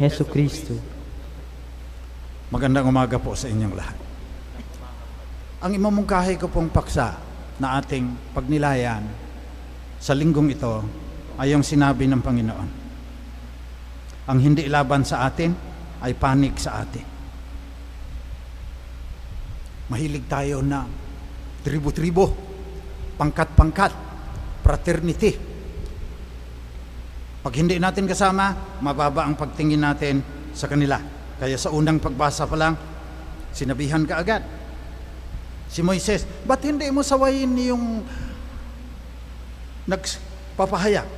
Heso Kristo. Magandang umaga po sa inyong lahat. Ang imamungkahi ko pong paksa na ating pagnilayan sa linggong ito ay yung sinabi ng Panginoon. Ang hindi laban sa atin ay panig sa atin. Mahilig tayo na tribo-tribo, pangkat-pangkat, fraternity. Pag hindi natin kasama, mababa ang pagtingin natin sa kanila. Kaya sa unang pagbasa pa lang, sinabihan ka agad. Si Moises, ba't hindi mo sawayin yung nagpapahayag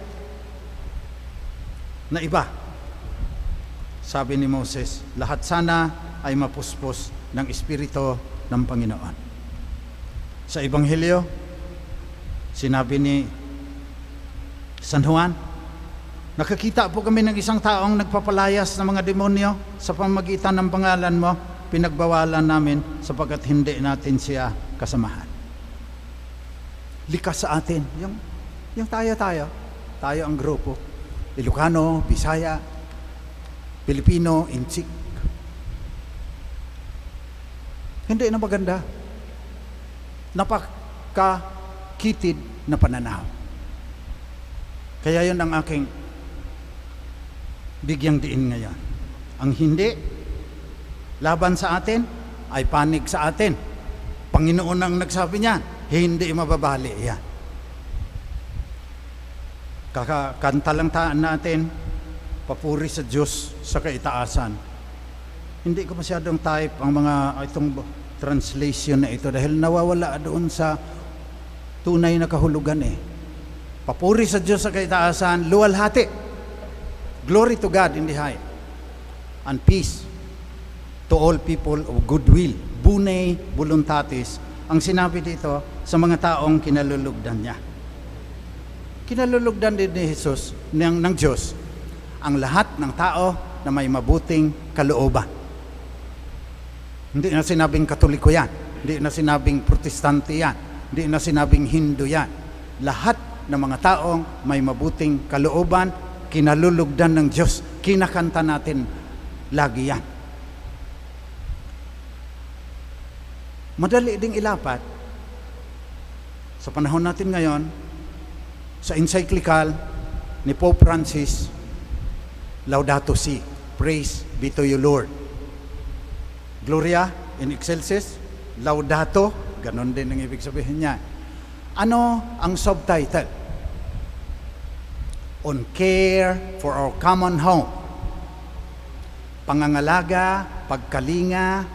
na iba? Sabi ni Moses, lahat sana ay mapuspos ng Espiritu ng Panginoon. Sa Ebanghelyo, sinabi ni San Juan, nakakita po kami ng isang taong nagpapalayas ng mga demonyo sa pamamagitan ng pangalan mo, pinagbawalan namin sapagkat hindi natin siya kasamahan. Likas sa atin, yung tayo ang grupo, Ilocano, Bisaya, Pilipino, Intsik. Hindi na maganda. Napakakitid na pananaw. Kaya yun ang aking bigyang diin ngayon. Ang hindi laban sa atin ay panig sa atin. Panginoon ang nagsabi niyan, hindi mababali yan. Kakanta lang natin, papuri sa Diyos sa kaitaasan. Hindi ko masyadong type ang mga itong translation na ito dahil nawawala doon sa tunay na kahulugan eh. Papuri sa Diyos sa kaitaasan, luwalhati. Glory to God in the high, and peace to all people of goodwill. Bune voluntatis, ang sinabi dito sa mga taong kinalulugdan niya. Kinalulugdan din ni Jesus, ng Diyos, ang lahat ng tao na may mabuting kalooban. Hindi na sinabing Katoliko yan, hindi na sinabing Protestante yan, hindi na sinabing Hindu yan. Lahat ng mga taong may mabuting kalooban, kinalulugdan ng Diyos, kinakanta natin lagi yan. Madali ding ilapat sa panahon natin ngayon sa encyclical ni Pope Francis, Laudato Si, praise be to you Lord. Gloria in excelsis, Laudato, ganon din ang ibig sabihin niya. Ano ang subtitle? On care for our common home. Pangangalaga, pagkalinga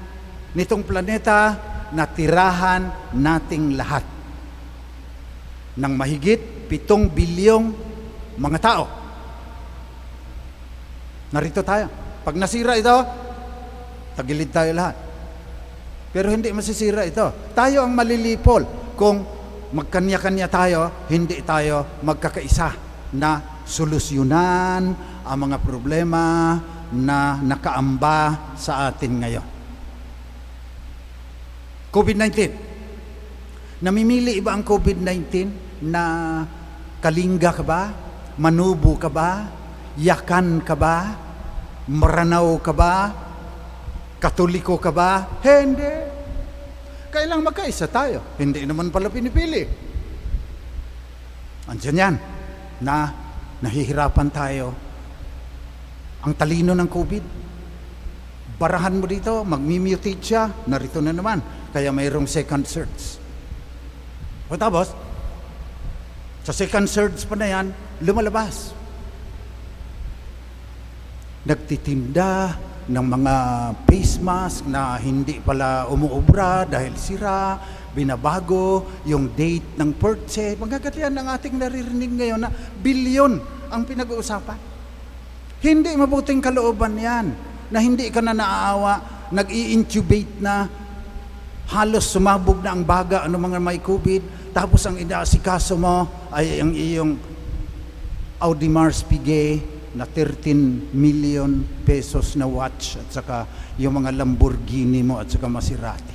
nitong planeta na tirahan nating lahat ng mahigit 7 bilyong mga tao. Narito tayo. Pag nasira ito, tagilid tayo lahat. Pero hindi masisira ito. Tayo ang malilipol kung magkanya-kanya tayo, hindi tayo magkakaisa na solusyonan ang mga problema na nakaamba sa atin ngayon. COVID-19. Namimili ba ang COVID-19 na kalingga ka ba? Manubo ka ba? Yakan ka ba? Maranaw ka ba? Katoliko ka ba? Hindi. Kailang magkaisa tayo. Hindi naman pala pinipili. Andiyan yan na nahihirapan tayo. Ang talino ng COVID, barahan mo dito, magmi-mutate siya, narito na naman. Kaya mayroong second surge. O tapos, sa second surge pa na yan, lumalabas. Nagtitinda ng mga face mask na hindi pala umuubra dahil sira, binabago yung date ng purchase. Magagalian ang ating naririnig ngayon na bilyon ang pinag-uusapan. Hindi mabuting kalooban yan, na hindi ka na naaawa, nag-i-intubate na, halos sumabog na ang baga, ano mga may COVID, tapos ang inaasikaso mo ay ang iyong Audemars Piguet na 13 million pesos na watch at saka yung mga Lamborghini mo at saka Maserati.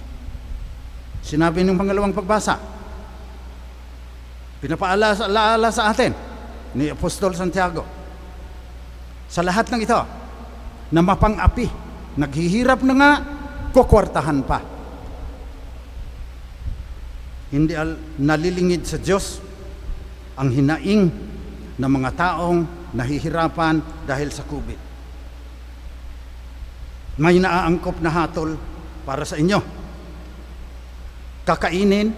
Sinabi ng pangalawang pagbasa, pinapaalaala sa atin ni Apostol Santiago, sa lahat ng ito, na mapang-api. Naghihirap na nga, kukwartahan pa. Hindi nalilingid sa Diyos ang hinaing ng mga taong nahihirapan dahil sa COVID. May naaangkop na hatol para sa inyo. Kakainin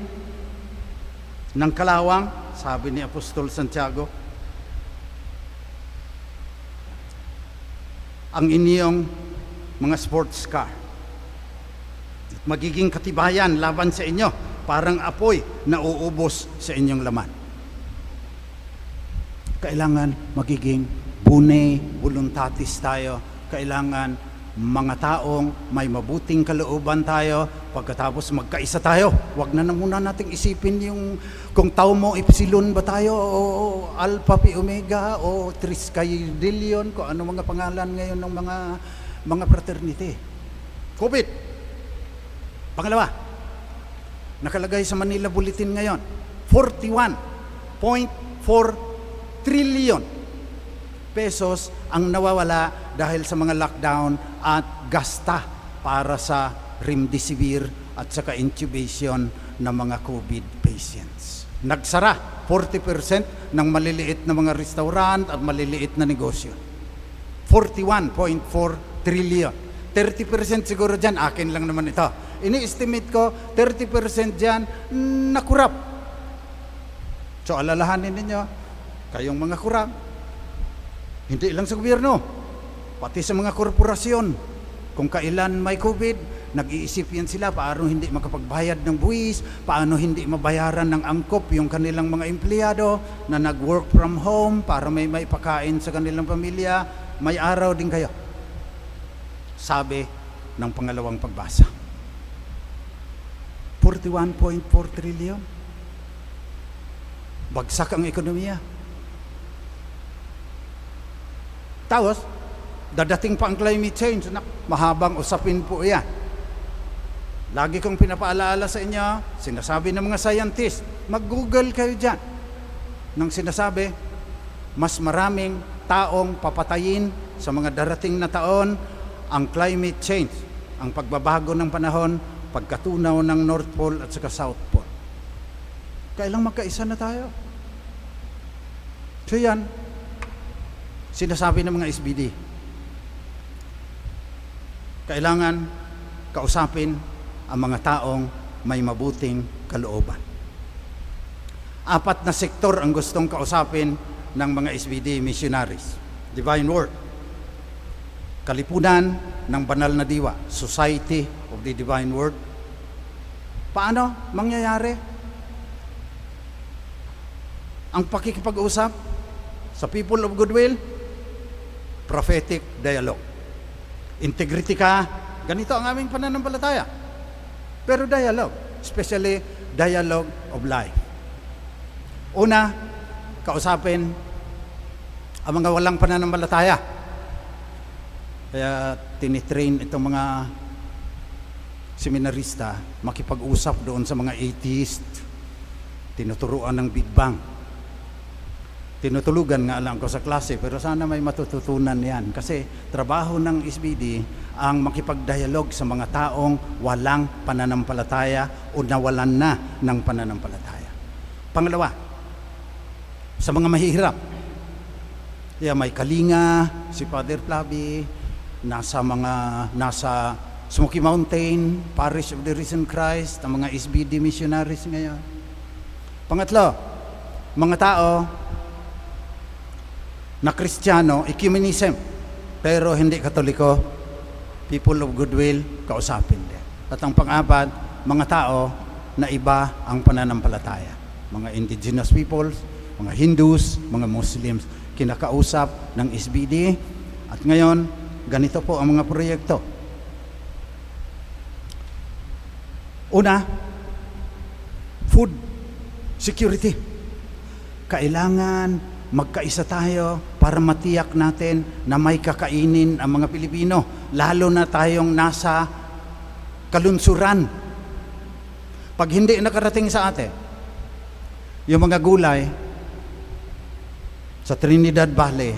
ng kalawang, sabi ni Apostol Santiago, ang inyong mga sports car. Magiging katibayan laban sa inyo, parang apoy na uubos sa inyong laman. Kailangan magiging bune voluntatis tayo. Kailangan mga taong may mabuting kalooban tayo. Pagkatapos magkaisa tayo. Huwag na muna nating isipin yung kung Taumo Epsilon ba tayo o Alpha Pi Omega o Triskelion, kung ano mga pangalan ngayon ng mga fraternity. COVID. Pangalawa, nakalagay sa Manila Bulletin ngayon, 41.4 trillion pesos ang nawawala dahil sa mga lockdown at gasta para sa remdesivir at saka intubation ng mga COVID patients. Nagsara 40% ng maliliit na mga restaurant at maliliit na negosyo. 41.4 trillion. 30% siguro dyan, akin lang naman ito. Ini-estimate ko, 30% dyan, nakurap. So, alalahanin ninyo, kayong mga kurap, hindi lang sa gobyerno, pati sa mga korporasyon. Kung kailan may COVID, nag-iisip yan sila paano hindi makapagbayad ng buwis, paano hindi mabayaran ng angkop yung kanilang mga empleyado na nag-work from home para may pakain sa kanilang pamilya. May araw din kayo. Sabi ng pangalawang pagbasa. 41.4 trillion. Bagsak ang ekonomiya. Tapos, dadating pa ang climate change. Mahabang usapin po yan. Lagi kong pinapaalaala sa inyo, sinasabi ng mga scientist, mag-google kayo dyan. Nang sinasabi, mas maraming taong papatayin sa mga darating na taon ang climate change, ang pagbabago ng panahon, pagkatunaw ng North Pole at saka South Pole. Kailang magkaisa na tayo. So yan, sinasabi ng mga SBD, kailangan kausapin ang mga taong may mabuting kalooban. 4 na sektor ang gustong kausapin ng mga SBD missionaries. Divine Word, Kalipunan ng Banal na Diwa, Society of the Divine Word. Paano mangyayari ang pakikipag-usap sa People of Goodwill? Prophetic dialogue. Integrity ka, ganito ang aming pananampalataya. Pero dialogue, especially dialogue of life. Una, kausapin ang mga walang pananampalataya. Kaya tinitrain itong mga seminarista makipag-usap doon sa mga atheist. Tinuturuan ng Big Bang. Tinutulugan nga lang ko sa klase, pero sana may matututunan yan. Kasi trabaho ng SBD ang makipag-dialog sa mga taong walang pananampalataya o nawalan na ng pananampalataya. Pangalawa, sa mga mahihirap. Kaya may Kalinga, si Father Flavi, nasa Smoky Mountain, Parish of the Risen Christ, ang mga SBD missionaries ngayon. Pangatlo, mga tao na Kristiyano, ecumenism, pero hindi Katoliko, People of Goodwill, kausapin din. At ang pang-apat, mga tao na iba ang pananampalataya. Mga indigenous peoples, mga Hindus, mga Muslims, kinakausap ng SBD. At ngayon, ganito po ang mga proyekto. Una, food security. Kailangan magkaisa tayo para matiyak natin na may kakainin ang mga Pilipino, lalo na tayong nasa kalunsuran. Pag hindi nakarating sa atin, yung mga gulay sa Trinidad Valley,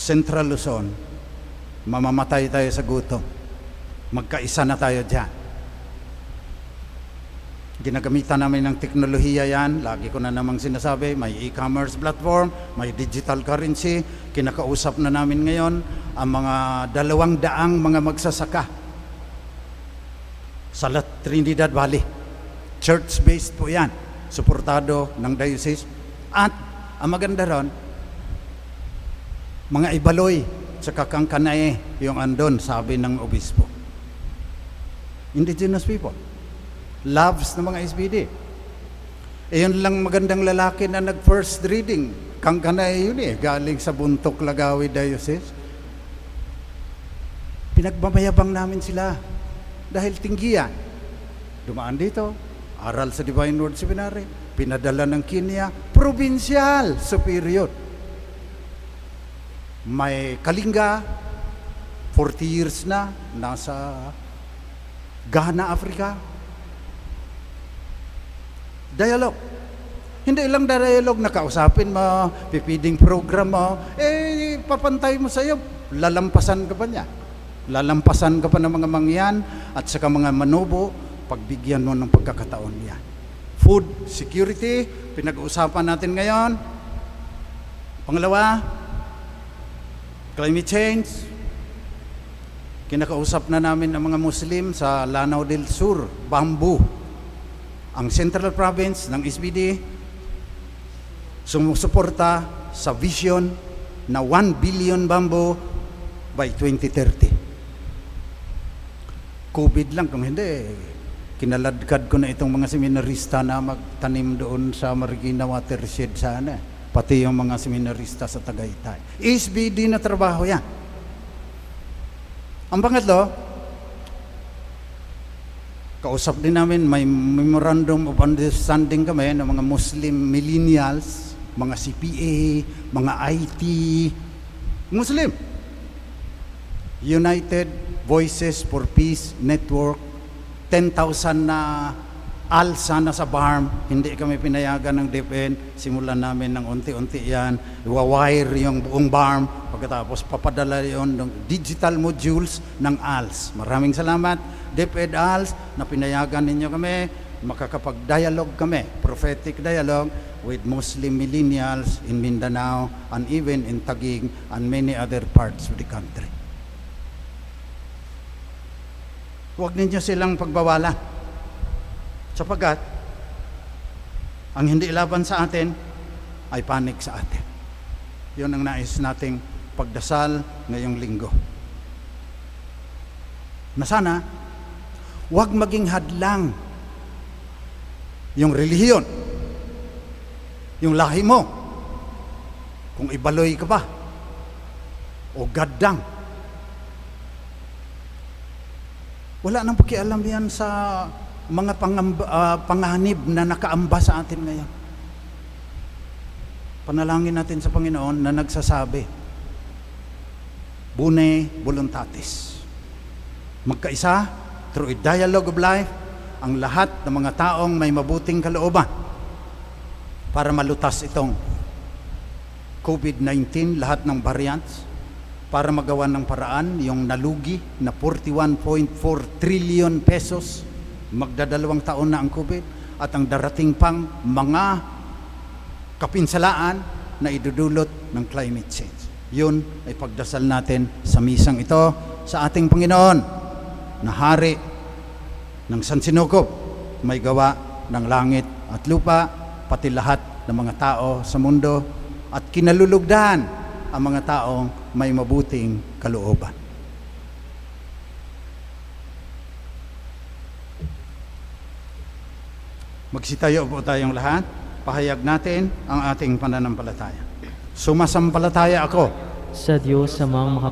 Central Luzon, mamamatay tayo sa gutom. Magkaisa na tayo dyan. Ginagamitan namin ng teknolohiya yan. Lagi ko na namang sinasabi, may e-commerce platform, may digital currency. Kinakausap na namin ngayon ang mga 200 mga magsasaka sa Trinidad Valley. Church-based po yan. Suportado ng diocese. At ang maganda ron, mga Ibaloy sa Kakangkanae yung andon, sabi ng obispo. Indigenous people. Loves ng mga SBD. Yun lang magandang lalaki na nag-first reading. Kangkanae yun galing sa Buntok, Lagawi Diocese. Pinagmamayabang namin sila dahil tinggiyan. Dumaan dito, aral sa Divine Word Seminary, pinadala ng Kenya, provincial superior. May Kalinga, 40 years na, nasa Ghana, Africa. Dialogue. Hindi lang dialogue, nakausapin mo, pipiding program mo, papantay mo sa'yo, lalampasan ka pa niya. Lalampasan ka pa ng mga mangyan at saka mga manobo, pagbigyan mo ng pagkakataon niya. Food security, pinag-uusapan natin ngayon. Pangalawa, climate change. Kinakausap na namin ang mga Muslim sa Lanao del Sur, bamboo. Ang Central Province ng SBD sumusuporta sa vision na 1 billion bamboo by 2030. COVID lang, kung hindi, kinaladkad ko na itong mga seminarista na magtanim doon sa Marikina Watershed sana. Pati yung mga seminarista sa Tagaytay. SBD na trabaho yan. Ang pangatlo, kausap din namin, may memorandum of understanding kami ng mga Muslim millennials, mga CPA, mga IT, Muslim. United Voices for Peace Network, 10,000 na alsa na sa BARM, hindi kami pinayagan ng DepEd, simulan namin ng unti-unti yan, iwawire yung buong BARM, pagkatapos papadala yon ng digital modules ng ALS. Maraming salamat, DepEd ALS, na pinayagan ninyo kami, makakapag-dialogue kami, prophetic dialogue with Muslim millennials in Mindanao and even in Taguig and many other parts of the country. Huwag ninyo silang pagbawalan. Sapagkat, ang hindi laban sa atin ay panig sa atin. Yun ang nais nating pagdasal ngayong linggo. Na sana, huwag maging hadlang yung relihiyon, yung lahi mo, kung Ibaloy ka ba, o gaddang. Wala nang pakialam yan sa mga panganib na nakaamba sa atin ngayon. Panalangin natin sa Panginoon na nagsasabi, Bune voluntatis. Magkaisa, through a dialogue of life, ang lahat ng mga taong may mabuting kalooban para malutas itong COVID-19, lahat ng variants, para magawa ng paraan yung nalugi na 41.4 trillion pesos. Magdadalawang taon na ang COVID at ang darating pang mga kapinsalaan na idudulot ng climate change. Yun ay pagdasal natin sa misang ito sa ating Panginoon na Hari ng Sansinukob, may gawa ng langit at lupa, pati lahat ng mga tao sa mundo, at kinalulugdan ang mga taong may mabuting kalooban. Magsitayo po tayong lahat, pahayag natin ang ating pananampalataya. Sumasampalataya ako sa Diyos sa mga